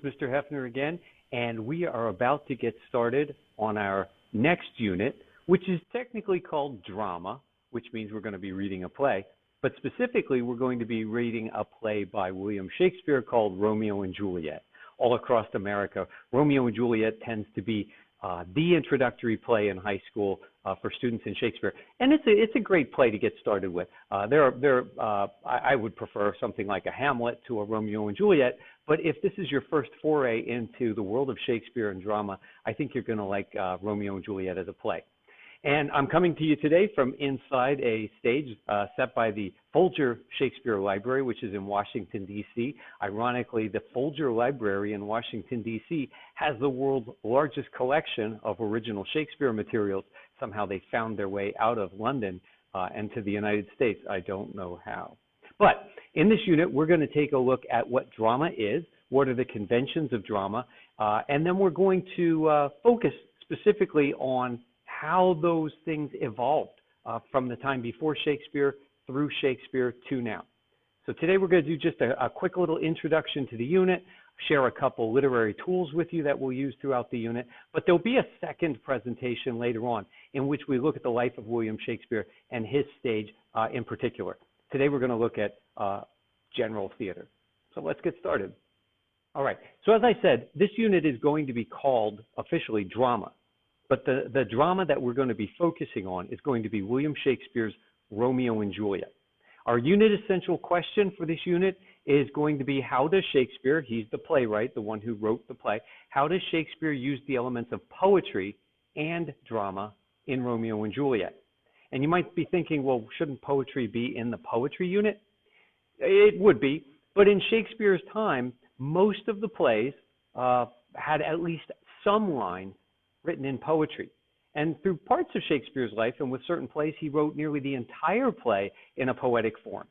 It's Mr. Hefner again, and we are about to get started on our next unit, which is technically called drama, which means we're going to be reading a play. But specifically, we're going to be reading a play by William Shakespeare called Romeo and Juliet. All across America, Romeo and Juliet tends to be the introductory play in high school for students in Shakespeare, and it's a great play to get started with. I would prefer something like a Hamlet to a Romeo and Juliet, but if this is your first foray into the world of Shakespeare and drama, I think you're going to like Romeo and Juliet as a play. And I'm coming to you today from inside a stage set by the Folger Shakespeare Library, which is in Washington, D.C. Ironically, the Folger Library in Washington, D.C. has the world's largest collection of original Shakespeare materials. Somehow they found their way out of London and to the United States. I don't know how. But in this unit, we're going to take a look at what drama is, what are the conventions of drama, and then we're going to focus specifically on how those things evolved from the time before Shakespeare through Shakespeare to now. So today we're going to do just a quick little introduction to the unit, share a couple literary tools with you that we'll use throughout the unit, but there'll be a second presentation later on in which we look at the life of William Shakespeare and his stage in particular. Today we're going to look at general theater. So let's get started. All right, so as I said, this unit is going to be called officially drama. But the drama that we're going to be focusing on is going to be William Shakespeare's Romeo and Juliet. Our unit essential question for this unit is going to be, how does Shakespeare, he's the playwright, the one who wrote the play, how does Shakespeare use the elements of poetry and drama in Romeo and Juliet? And you might be thinking, well, shouldn't poetry be in the poetry unit? It would be, but in Shakespeare's time, most of the plays had at least some line written in poetry. And through parts of Shakespeare's life and with certain plays, he wrote nearly the entire play in a poetic form.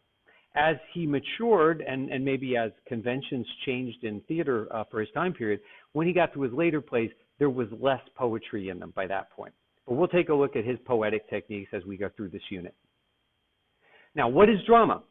As he matured and maybe as conventions changed in theater for his time period, when he got to his later plays, there was less poetry in them by that point. But we'll take a look at his poetic techniques as we go through this unit. Now, what is drama?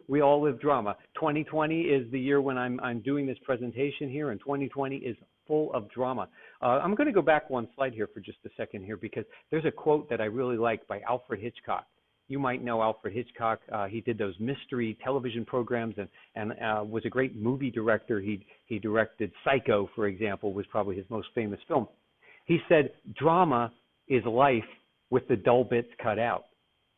We all live drama. 2020 is the year when I'm doing this presentation here, and 2020 is full of drama. I'm going to go back one slide here for just a second here because there's a quote that I really like by Alfred Hitchcock. You might know Alfred Hitchcock. He did those mystery television programs and was a great movie director. He directed Psycho, for example, was probably his most famous film. He said, drama is life with the dull bits cut out.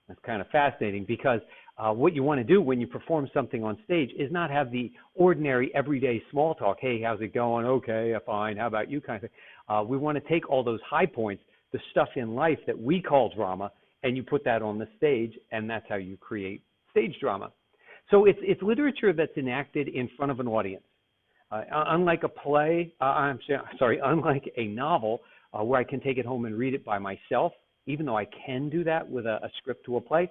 That's kind of fascinating because what you want to do when you perform something on stage is not have the ordinary everyday small talk. Hey, how's it going? Okay, fine. How about you? Kind of thing. We want to take all those high points, the stuff in life that we call drama, and you put that on the stage, and that's how you create stage drama. So it's literature that's enacted in front of an audience. Unlike a play, unlike a novel where I can take it home and read it by myself, even though I can do that with a script to a play,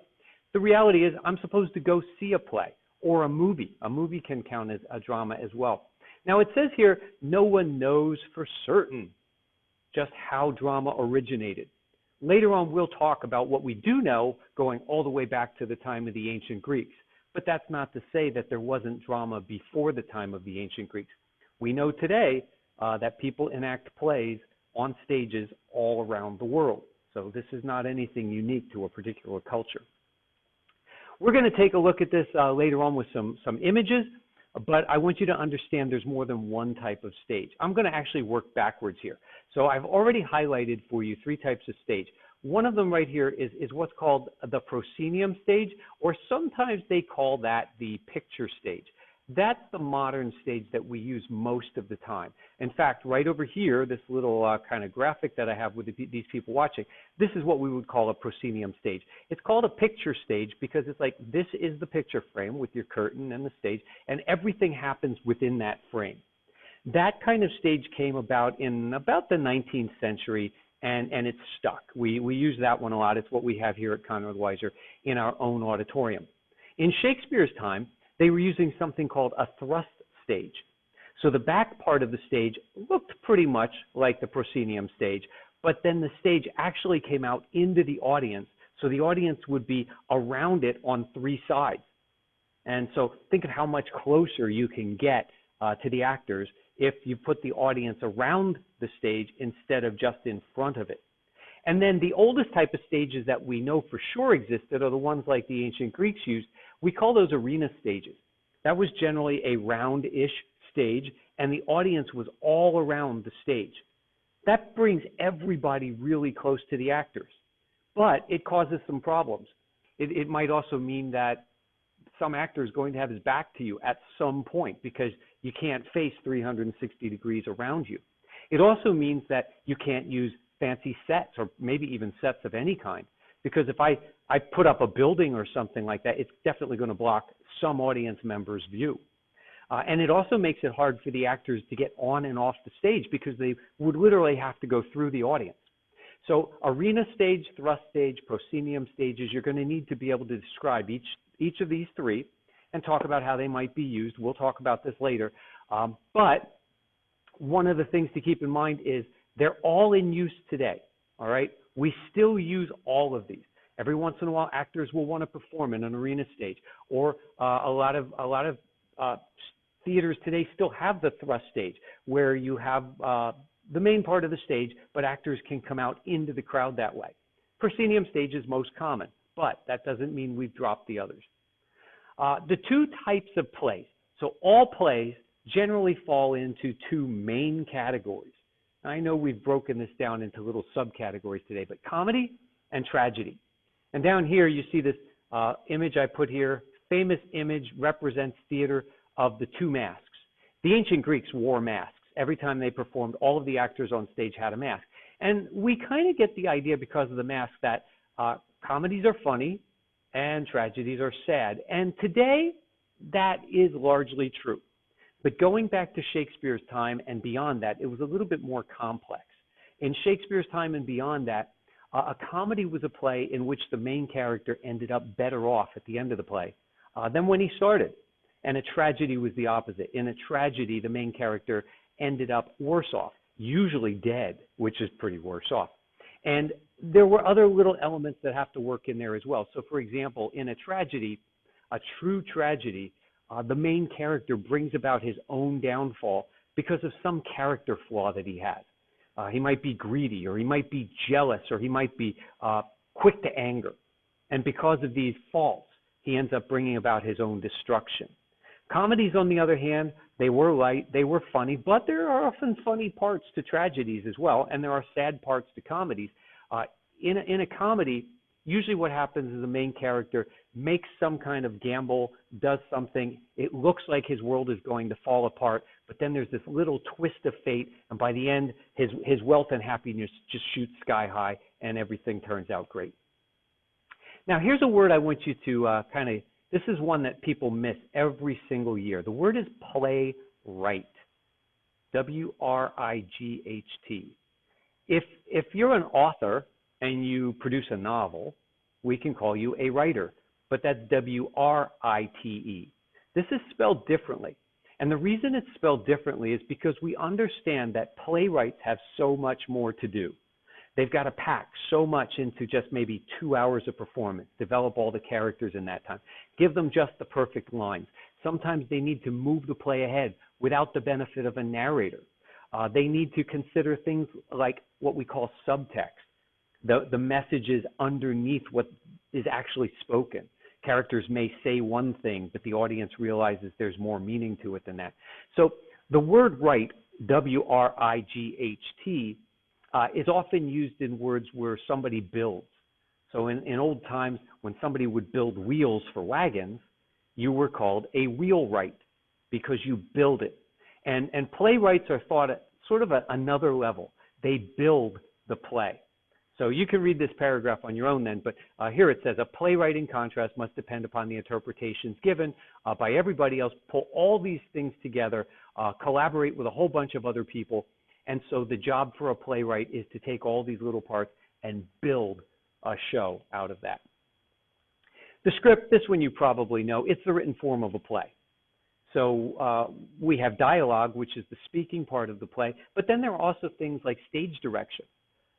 the reality is I'm supposed to go see a play or a movie. A movie can count as a drama as well. Now it says here, no one knows for certain just how drama originated. Later on, we'll talk about what we do know going all the way back to the time of the ancient Greeks. But that's not to say that there wasn't drama before the time of the ancient Greeks. We know today that people enact plays on stages all around the world. So this is not anything unique to a particular culture. We're going to take a look at this later on with some images, but I want you to understand there's more than one type of stage. I'm going to actually work backwards here. So I've already highlighted for you three types of stage. One of them right here is what's called the proscenium stage, or sometimes they call that the picture stage. That's the modern stage that we use most of the time. In fact, right over here, this little kind of graphic that I have with these people watching, this is what we would call a proscenium stage. It's called a picture stage because it's like this is the picture frame with your curtain and the stage, and everything happens within that frame. That kind of stage came about in about the 19th century, and it's stuck. We use that one a lot. It's what we have here at Conrad Weiser in our own auditorium. In Shakespeare's time, they were using something called a thrust stage. So the back part of the stage looked pretty much like the proscenium stage, but then the stage actually came out into the audience, so the audience would be around it on three sides. And so think of how much closer you can get to the actors if you put the audience around the stage instead of just in front of it. And then the oldest type of stages that we know for sure existed are the ones like the ancient Greeks used. We call those arena stages. That was generally a round-ish stage, and the audience was all around the stage. That brings everybody really close to the actors, but it causes some problems. It might also mean that some actor is going to have his back to you at some point because you can't face 360 degrees around you. It also means that you can't use fancy sets or maybe even sets of any kind, because if I put up a building or something like that, it's definitely going to block some audience member's view. And it also makes it hard for the actors to get on and off the stage because they would literally have to go through the audience. So arena stage, thrust stage, proscenium stages, you're going to need to be able to describe each of these three and talk about how they might be used. We'll talk about this later. But one of the things to keep in mind is they're all in use today, all right? We still use all of these. Every once in a while, actors will want to perform in an arena stage, or a lot of theaters today still have the thrust stage, where you have the main part of the stage, but actors can come out into the crowd that way. Proscenium stage is most common, but that doesn't mean we've dropped the others. The two types of plays. So all plays generally fall into two main categories. I know we've broken this down into little subcategories today, but comedy and tragedy. And down here you see this image I put here. Famous image represents theater of the two masks. The ancient Greeks wore masks. Every time they performed, all of the actors on stage had a mask. And we kind of get the idea because of the mask that comedies are funny and tragedies are sad. And today, that is largely true. But going back to Shakespeare's time and beyond that, it was a little bit more complex. In Shakespeare's time and beyond that, a comedy was a play in which the main character ended up better off at the end of the play than when he started. And a tragedy was the opposite. In a tragedy, the main character ended up worse off, usually dead, which is pretty worse off. And there were other little elements that have to work in there as well. So, for example, in a tragedy, a true tragedy, the main character brings about his own downfall because of some character flaw that he has. He might be greedy, or he might be jealous, or he might be quick to anger. And because of these faults, he ends up bringing about his own destruction. Comedies, on the other hand, they were light, they were funny, but there are often funny parts to tragedies as well, and there are sad parts to comedies. In a comedy, usually what happens is the main character makes some kind of gamble, does something, it looks like his world is going to fall apart, but then there's this little twist of fate, and by the end, his wealth and happiness just shoots sky high, and everything turns out great. Now, here's a word I want you to this is one that people miss every single year. The word is playwright, W-R-I-G-H-T. If you're an author and you produce a novel, we can call you a writer, but that's W-R-I-T-E. This is spelled differently. And the reason it's spelled differently is because we understand that playwrights have so much more to do. They've got to pack so much into just maybe 2 hours of performance, develop all the characters in that time, give them just the perfect lines. Sometimes they need to move the play ahead without the benefit of a narrator. They need to consider things like what we call subtext, the messages underneath what is actually spoken. Characters may say one thing, but the audience realizes there's more meaning to it than that. So the word write, W-R-I-G-H-T, is often used in words where somebody builds. So in old times, when somebody would build wheels for wagons, you were called a wheelwright because you build it. And playwrights are thought at sort of another level. They build the play. So you can read this paragraph on your own then, but here it says, a playwright in contrast must depend upon the interpretations given by everybody else, pull all these things together, collaborate with a whole bunch of other people. And so the job for a playwright is to take all these little parts and build a show out of that. The script, this one you probably know, it's the written form of a play. So we have dialogue, which is the speaking part of the play, but then there are also things like stage direction.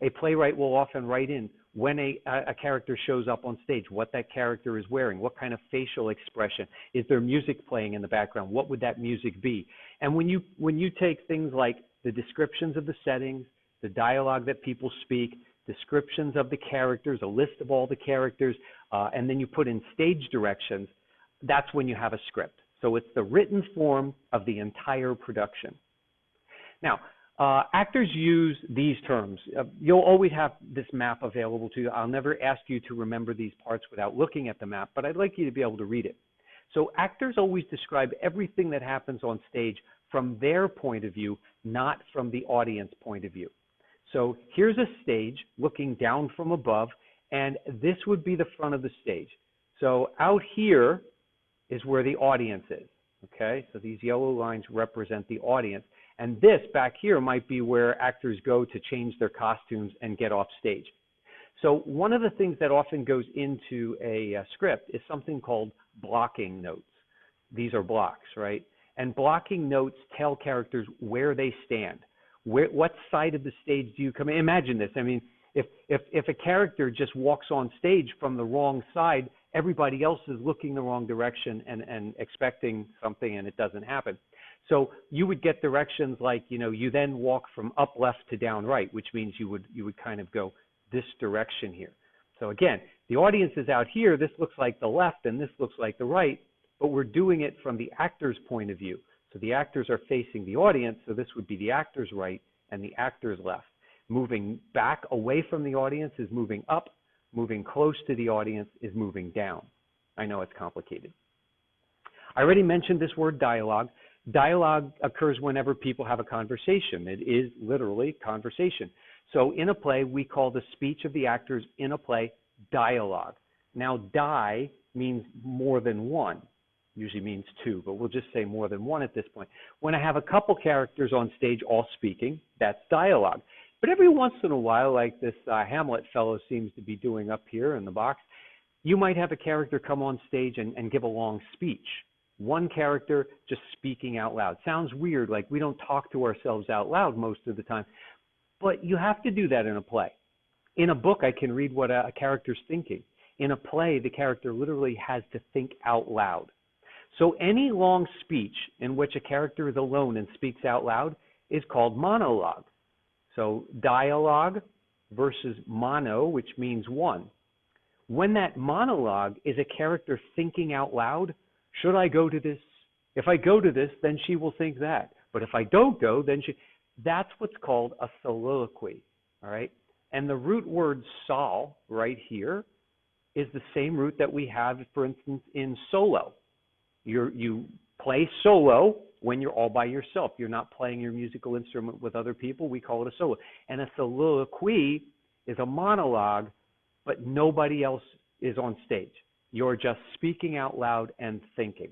A playwright will often write in when a character shows up on stage, what that character is wearing, what kind of facial expression, is there music playing in the background, what would that music be? And when you take things like the descriptions of the settings, the dialogue that people speak, descriptions of the characters, a list of all the characters, and then you put in stage directions, that's when you have a script. So it's the written form of the entire production. Now, actors use these terms. You'll always have this map available to you. I'll never ask you to remember these parts without looking at the map, but I'd like you to be able to read it. So actors always describe everything that happens on stage from their point of view, not from the audience point of view. So here's a stage looking down from above, and this would be the front of the stage. So out here is where the audience is, okay? So these yellow lines represent the audience. And this back here might be where actors go to change their costumes and get off stage. So one of the things that often goes into a script is something called blocking notes. These are blocks, right? And blocking notes tell characters where they stand. What side of the stage do you come in? Imagine this. I mean, if a character just walks on stage from the wrong side, everybody else is looking the wrong direction and expecting something, and it doesn't happen. So you would get directions like, you then walk from up left to down right, which means you would kind of go this direction here. So again, the audience is out here. This looks like the left, and this looks like the right, but we're doing it from the actor's point of view. So the actors are facing the audience, so this would be the actor's right and the actor's left. Moving back away from the audience is moving up. Moving close to the audience is moving down. I know it's complicated. I already mentioned this word dialogue. Dialogue occurs whenever people have a conversation. It is literally conversation. So in a play, we call the speech of the actors in a play dialogue. Now, die means more than one. Usually means two, but we'll just say more than one at this point. When I have a couple characters on stage all speaking, that's dialogue. But every once in a while, like this Hamlet fellow seems to be doing up here in the box, you might have a character come on stage and give a long speech. One character just speaking out loud. Sounds weird, like we don't talk to ourselves out loud most of the time, but you have to do that in a play. In a book, I can read what a character's thinking. In a play, the character literally has to think out loud. So any long speech in which a character is alone and speaks out loud is called monologue. So dialogue versus mono, which means one. When that monologue is a character thinking out loud, should I go to this? If I go to this, then she will think that. But if I don't go, then she... That's what's called a soliloquy, all right? And the root word sol right here is the same root that we have, for instance, in solo. You play solo when you're all by yourself. You're not playing your musical instrument with other people. We call it a solo. And a soliloquy is a monologue, but nobody else is on stage. You're just speaking out loud and thinking.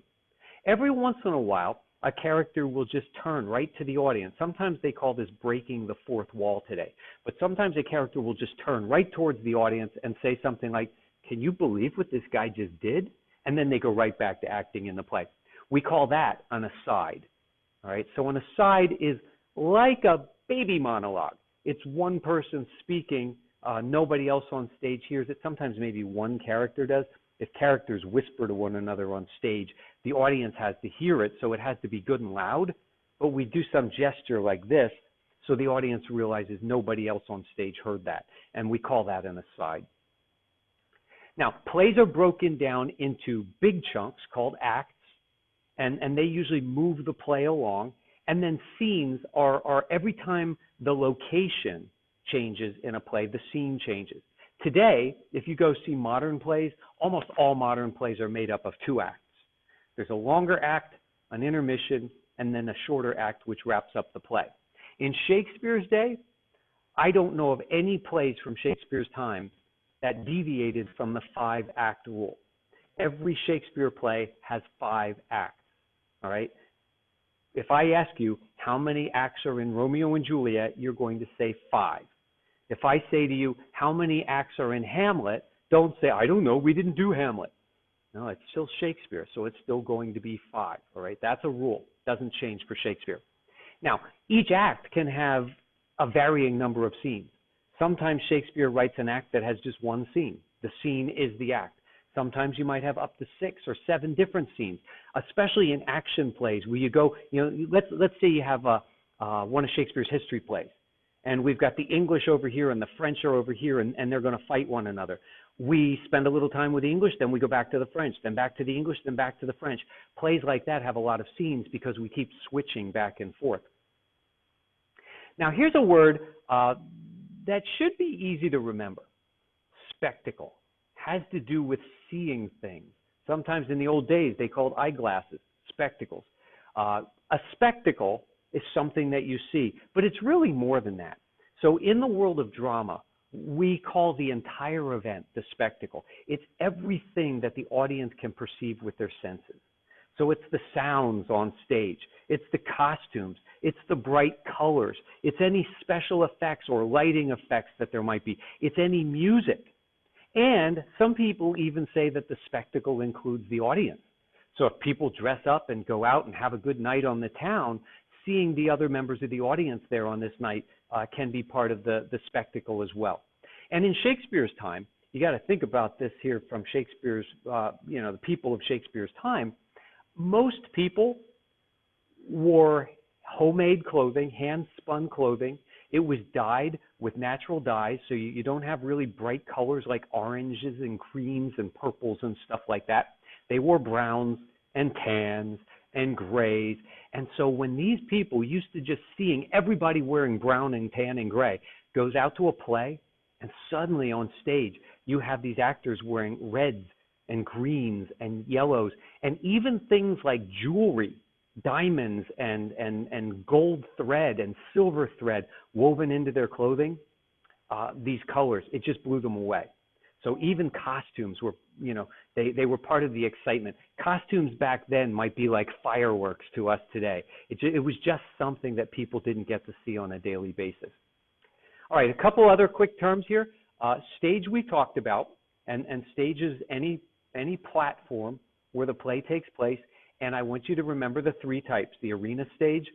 Every once in a while, a character will just turn right to the audience. Sometimes they call this breaking the fourth wall today. But sometimes a character will just turn right towards the audience and say something like, "Can you believe what this guy just did?" And then they go right back to acting in the play. We call that an aside. All right. So an aside is like a baby monologue. It's one person speaking. Nobody else on stage hears it. Sometimes maybe one character does. If characters whisper to one another on stage, the audience has to hear it, so it has to be good and loud. But we do some gesture like this, so the audience realizes nobody else on stage heard that. And we call that an aside. Now, plays are broken down into big chunks called acts, and they usually move the play along. And then scenes are every time the location changes in a play, the scene changes. Today, if you go see modern plays, almost all modern plays are made up of two acts. There's a longer act, an intermission, and then a shorter act which wraps up the play. In Shakespeare's day, I don't know of any plays from Shakespeare's time that deviated from the 5-act rule. Every Shakespeare play has 5 acts, all right? If I ask you how many acts are in Romeo and Juliet, you're going to say 5. If I say to you, how many acts are in Hamlet, don't say, I don't know, we didn't do Hamlet. No, it's still Shakespeare, so it's still going to be 5, all right? That's a rule. Doesn't change for Shakespeare. Now, each act can have a varying number of scenes. Sometimes Shakespeare writes an act that has just one scene. The scene is the act. Sometimes you might have up to 6 or 7 different scenes, especially in action plays where you go, let's say you have one of Shakespeare's history plays, and we've got the English over here and the French are over here, and they're going to fight one another. We spend a little time with the English, then we go back to the French, then back to the English, then back to the French. Plays like that have a lot of scenes because we keep switching back and forth. Now, here's a word that should be easy to remember. Spectacle. Has to do with seeing things. Sometimes in the old days, they called eyeglasses spectacles. A spectacle is something that you see, but it's really more than that. So in the world of drama, we call the entire event the spectacle. It's everything that the audience can perceive with their senses. So it's the sounds on stage, it's the costumes, it's the bright colors, it's any special effects or lighting effects that there might be, it's any music. And some people even say that the spectacle includes the audience. So if people dress up and go out and have a good night on the town, seeing the other members of the audience there on this night can be part of the spectacle as well. And in Shakespeare's time, you got to think about this here from Shakespeare's, the people of Shakespeare's time. Most people wore homemade clothing, hand-spun clothing. It was dyed with natural dyes, so you don't have really bright colors like oranges and creams and purples and stuff like that. They wore browns and tans and grays. And so when these people used to just seeing everybody wearing brown and tan and gray goes out to a play, and suddenly on stage you have these actors wearing reds and greens and yellows and even things like jewelry, diamonds and gold thread and silver thread woven into their clothing, these colors, it just blew them away. So even costumes were, they were part of the excitement. Costumes back then might be like fireworks to us today. It was just something that people didn't get to see on a daily basis. All right, a couple other quick terms here. Stage we talked about, and stage is any platform where the play takes place. And I want you to remember the 3 types: the arena stage,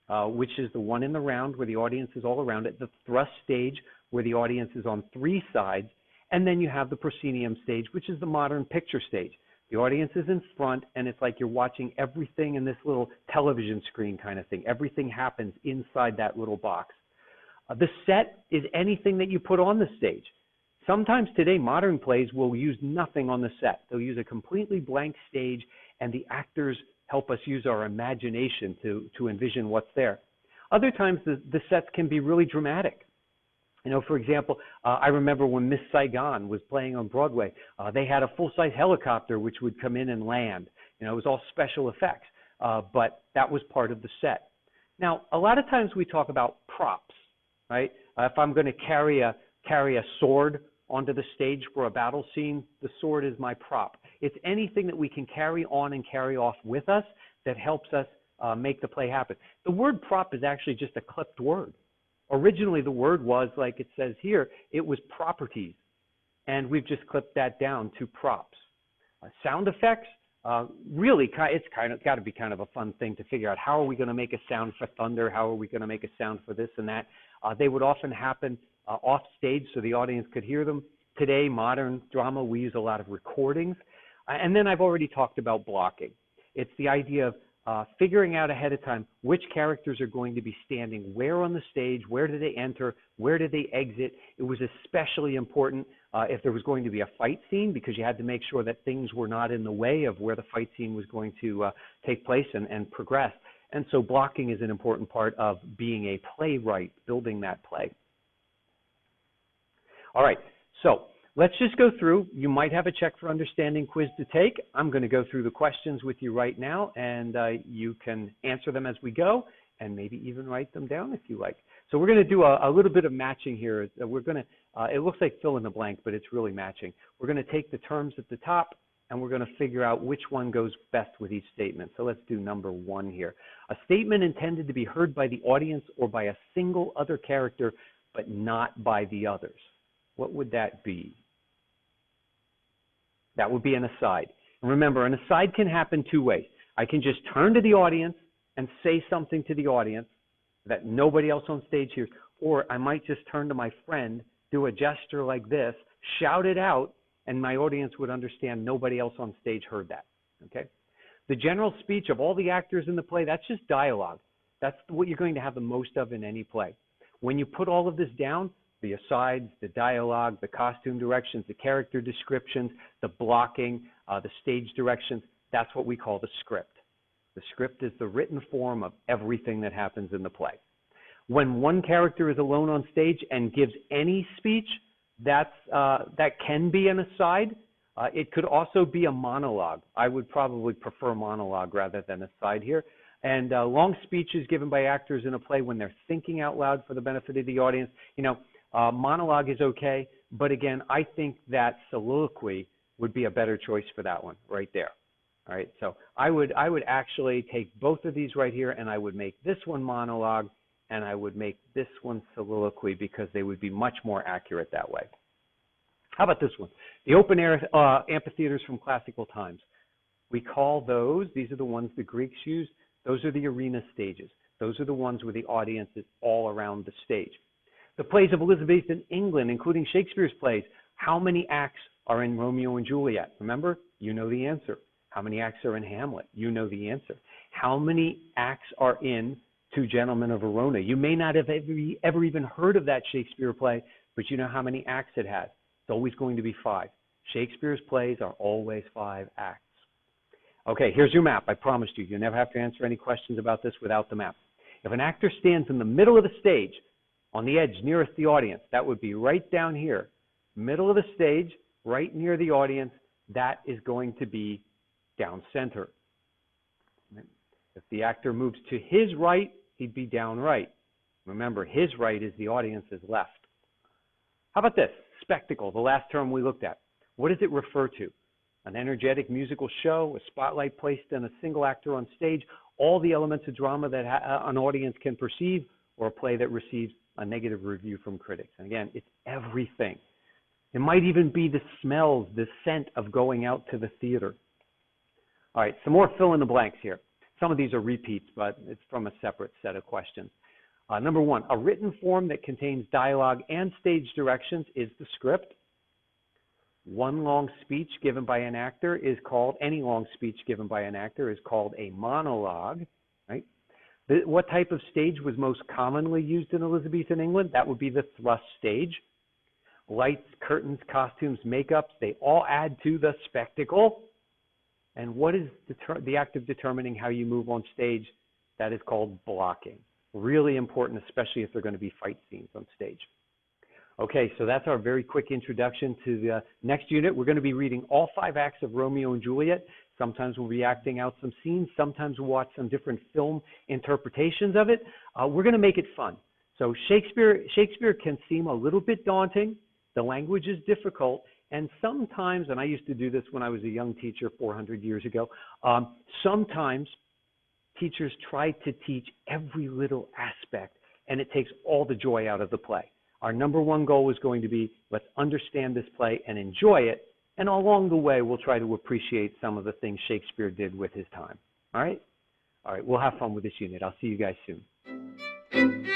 which is the one in the round where the audience is all around it; the thrust stage, where the audience is on 3 sides; and then you have the proscenium stage, which is the modern picture stage. The audience is in front, and it's like you're watching everything in this little television screen kind of thing. Everything happens inside that little box. The set is anything that you put on the stage. Sometimes today, modern plays will use nothing on the set. They'll use a completely blank stage, and the actors help us use our imagination to envision what's there. Other times, the sets can be really dramatic. For example, I remember when Miss Saigon was playing on Broadway, they had a full-size helicopter which would come in and land. It was all special effects, but that was part of the set. Now, a lot of times we talk about props, right? If I'm going to carry a sword onto the stage for a battle scene, the sword is my prop. It's anything that we can carry on and carry off with us that helps us make the play happen. The word prop is actually just a clipped word. Originally, the word was, like it says here, it was properties, and we've just clipped that down to props. Sound effects, really, it's got to be kind of a fun thing to figure out. How are we going to make a sound for thunder? How are we going to make a sound for this and that? They would often happen off stage so the audience could hear them. Today, modern drama, we use a lot of recordings. And then I've already talked about blocking. It's the idea of figuring out ahead of time which characters are going to be standing where on the stage, where do they enter, where do they exit. It was especially important if there was going to be a fight scene, because you had to make sure that things were not in the way of where the fight scene was going to take place and progress. And so blocking is an important part of being a playwright, building that play. All right, so let's just go through. You might have a check for understanding quiz to take. I'm going to go through the questions with you right now, and you can answer them as we go, and maybe even write them down if you like. So we're going to do a little bit of matching here. We're going to, it looks like fill in the blank, but it's really matching. We're going to take the terms at the top, and we're going to figure out which one goes best with each statement. So let's do number 1 here. A statement intended to be heard by the audience or by a single other character, but not by the others. What would that be? That would be an aside. And remember, an aside can happen 2 ways. I can just turn to the audience and say something to the audience that nobody else on stage hears, or I might just turn to my friend, do a gesture like this, shout it out, and my audience would understand nobody else on stage heard that, okay? The general speech of all the actors in the play, that's just dialogue. That's what you're going to have the most of in any play. When you put all of this down, the asides, the dialogue, the costume directions, the character descriptions, the blocking, the stage directions, that's what we call the script. The script is the written form of everything that happens in the play. When one character is alone on stage and gives any speech, that can be an aside. It could also be a monologue. I would probably prefer monologue rather than aside here. And long speeches given by actors in a play when they're thinking out loud for the benefit of the audience, monologue is okay. But again, I think that soliloquy would be a better choice for that one right there. All right, so I would actually take both of these right here, and I would make this one monologue, and I would make this one soliloquy, because they would be much more accurate that way. How about this one? The open air amphitheaters from classical times. We call those, these are the ones the Greeks used, those are the arena stages. Those are the ones where the audience is all around the stage. The plays of Elizabethan England, including Shakespeare's plays, how many acts are in Romeo and Juliet? Remember, you know the answer. How many acts are in Hamlet? You know the answer. How many acts are in Two Gentlemen of Verona? You may not have ever even heard of that Shakespeare play, but you know how many acts it has. It's always going to be 5. Shakespeare's plays are always 5 acts. Okay, here's your map. I promised you. You never have to answer any questions about this without the map. If an actor stands in the middle of the stage, on the edge nearest the audience, that would be right down here. Middle of the stage, right near the audience, that is going to be down center. If the actor moves to his right, he'd be down right. Remember, his right is the audience's left. How about this? Spectacle, the last term we looked at. What does it refer to? An energetic musical show, a spotlight placed on a single actor on stage, all the elements of drama that an audience can perceive, or a play that receives a negative review from critics. And again, it's everything. It might even be the smells, the scent of going out to the theater. All right, some more fill in the blanks here. Some of these are repeats, but it's from a separate set of questions. Number 1, a written form that contains dialogue and stage directions is the script. One long speech given by an actor is called, any long speech given by an actor is called a monologue, right? What type of stage was most commonly used in Elizabethan England? That would be the thrust stage. Lights, curtains, costumes, makeups, they all add to the spectacle. And what is the act of determining how you move on stage? That is called blocking. Really important, especially if they're going to be fight scenes on stage. Okay, so that's our very quick introduction to the next unit. We're going to be reading all 5 acts of Romeo and Juliet. Sometimes we'll be acting out some scenes. Sometimes we'll watch some different film interpretations of it. We're going to make it fun. So Shakespeare can seem a little bit daunting. The language is difficult. And sometimes, and I used to do this when I was a young teacher 400 years ago, sometimes teachers try to teach every little aspect, and it takes all the joy out of the play. Our number 1 goal is going to be, let's understand this play and enjoy it, and along the way, we'll try to appreciate some of the things Shakespeare did with his time. All right? All right, we'll have fun with this unit. I'll see you guys soon.